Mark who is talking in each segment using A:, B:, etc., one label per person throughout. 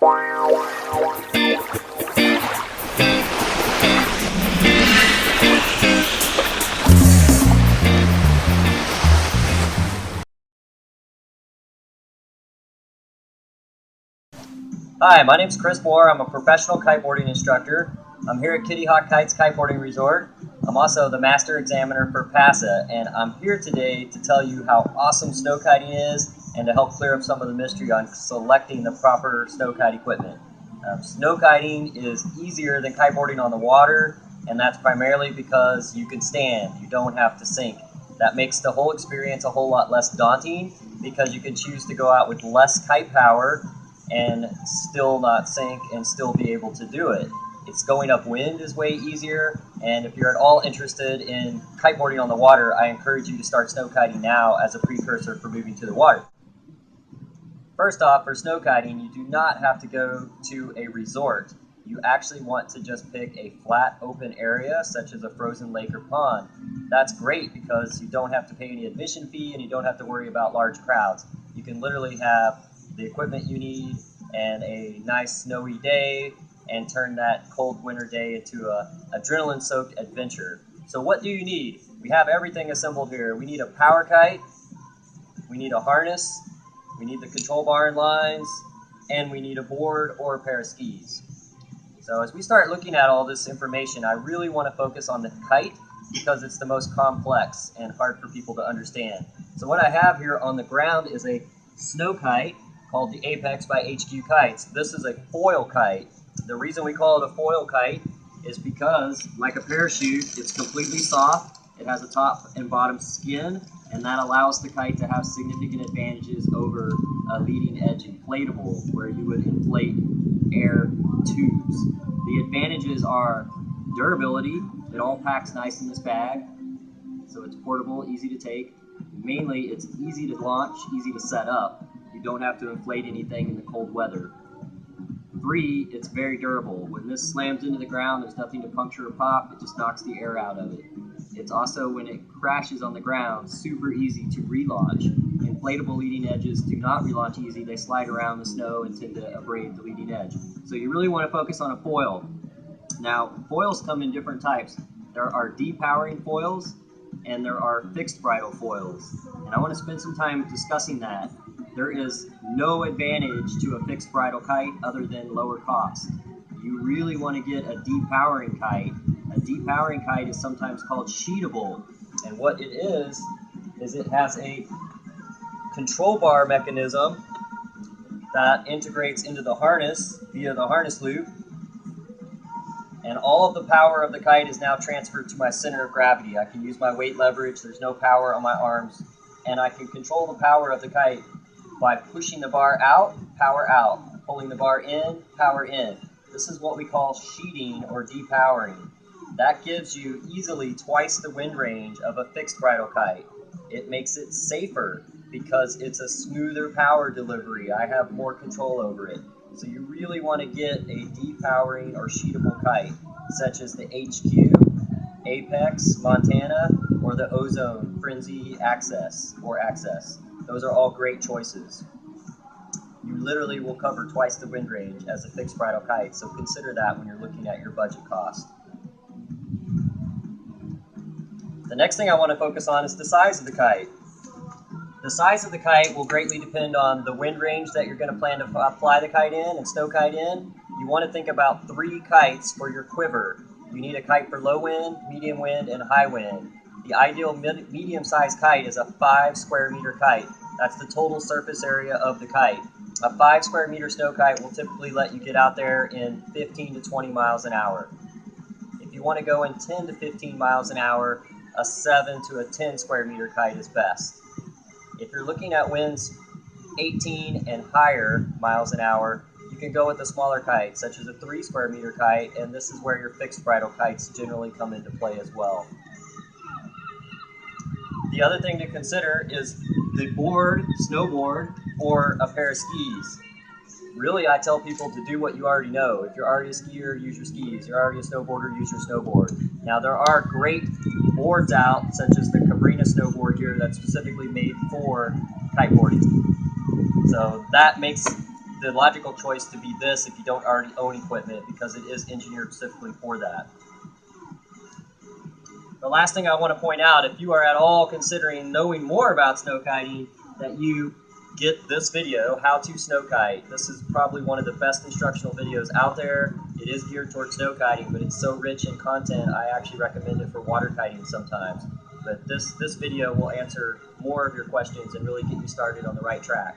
A: Hi, my name is Chris Moore. I'm a professional kiteboarding instructor. I'm here at Kitty Hawk Kite's Kiteboarding Resort. I'm also the Master Examiner for PASA, and I'm here today to tell you how awesome snow kiting is and to help clear up some of the mystery on selecting the proper snow kite equipment. Snow kiting is easier than kiteboarding on the water, and that's primarily because you can stand. You don't have to sink. That makes the whole experience a whole lot less daunting because you can choose to go out with less kite power and still not sink and still be able to do it. It's going upwind is way easier, and if you're at all interested in kiteboarding on the water, I encourage you to start snow kiting now as a precursor for moving to the water. First off, for snow kiting, you do not have to go to a resort. You actually want to just pick a flat open area such as a frozen lake or pond. That's great because you don't have to pay any admission fee and you don't have to worry about large crowds. You can literally have the equipment you need and a nice snowy day and turn that cold winter day into a adrenaline-soaked adventure. So what do you need? We have everything assembled here. We need a power kite, we need a harness, we need the control bar and lines, and we need a board or a pair of skis. So as we start looking at all this information, I really want to focus on the kite because it's the most complex and hard for people to understand. So what I have here on the ground is a snow kite called the Apex by HQ Kites. This is a foil kite. The reason we call it a foil kite is because, like a parachute, it's completely soft. It has a top and bottom skin, and that allows the kite to have significant advantages over a leading edge inflatable where you would inflate air tubes. The advantages are durability. It all packs nice in this bag, so it's portable, easy to take. Mainly, it's easy to launch, easy to set up. You don't have to inflate anything in the cold weather. 3, it's very durable. When this slams into the ground, there's nothing to puncture or pop. It just knocks the air out of it. It's also, when it crashes on the ground, super easy to relaunch. Inflatable leading edges do not relaunch easy. They slide around the snow and tend to abrade the leading edge. So you really want to focus on a foil. Now, foils come in different types. There are depowering foils and there are fixed bridle foils. And I want to spend some time discussing that. There is no advantage to a fixed bridle kite other than lower cost. You really want to get a depowering kite. A depowering kite is sometimes called sheetable. And what it is it has a control bar mechanism that integrates into the harness via the harness loop. And all of the power of the kite is now transferred to my center of gravity. I can use my weight leverage. There's no power on my arms. And I can control the power of the kite by pushing the bar out, power out, pulling the bar in, power in. This is what we call sheeting or depowering. That gives you easily twice the wind range of a fixed bridle kite. It makes it safer because it's a smoother power delivery. I have more control over it. So you really want to get a depowering or sheetable kite, such as the HQ, Apex, Montana, or the Ozone, Frenzy, Access. Those are all great choices. You literally will cover twice the wind range as a fixed bridle kite, so consider that when you're looking at your budget cost. The next thing I want to focus on is the size of the kite. The size of the kite will greatly depend on the wind range that you're going to plan to fly the kite in and snow kite in. You want to think about 3 kites for your quiver. You need a kite for low wind, medium wind, and high wind. The ideal medium-sized kite is a 5 square meter kite. That's the total surface area of the kite. A 5 square meter snow kite will typically let you get out there in 15 to 20 miles an hour. If you want to go in 10 to 15 miles an hour, a 7 to a 10 square meter kite is best. If you're looking at winds 18 and higher miles an hour, you can go with a smaller kite, such as a 3 square meter kite, and this is where your fixed bridle kites generally come into play as well. The other thing to consider is the board, snowboard, or a pair of skis. Really, I tell people to do what you already know. If you're already a skier, use your skis. If you're already a snowboarder, use your snowboard. Now, there are great boards out, such as the Cabrina snowboard here that's specifically made for kiteboarding. So that makes the logical choice to be this if you don't already own equipment, because it is engineered specifically for that. The last thing I want to point out, if you are at all considering knowing more about snow kiting, that you get this video, How to Snow Kite. This is probably one of the best instructional videos out there. It is geared towards snow kiting, but it's so rich in content, I actually recommend it for water kiting sometimes. But this video will answer more of your questions and really get you started on the right track.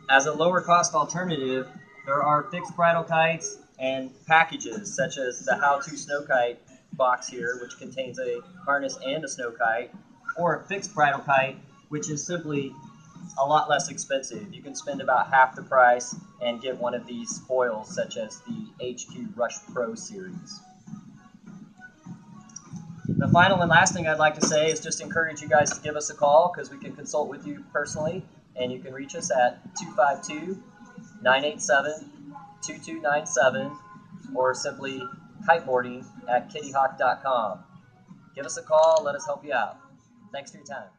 A: As a lower cost alternative, there are fixed bridle kites and packages such as the How to Snow Kite box here, which contains a harness and a snow kite, or a fixed bridle kite, which is simply a lot less expensive. You can spend about half the price and get one of these foils such as the HQ Rush Pro series. The final and last thing I'd like to say is just encourage you guys to give us a call, because we can consult with you personally, and you can reach us at 252-987-2297 or simply kiteboarding@kittyhawk.com. Give us a call, let us help you out. Thanks for your time.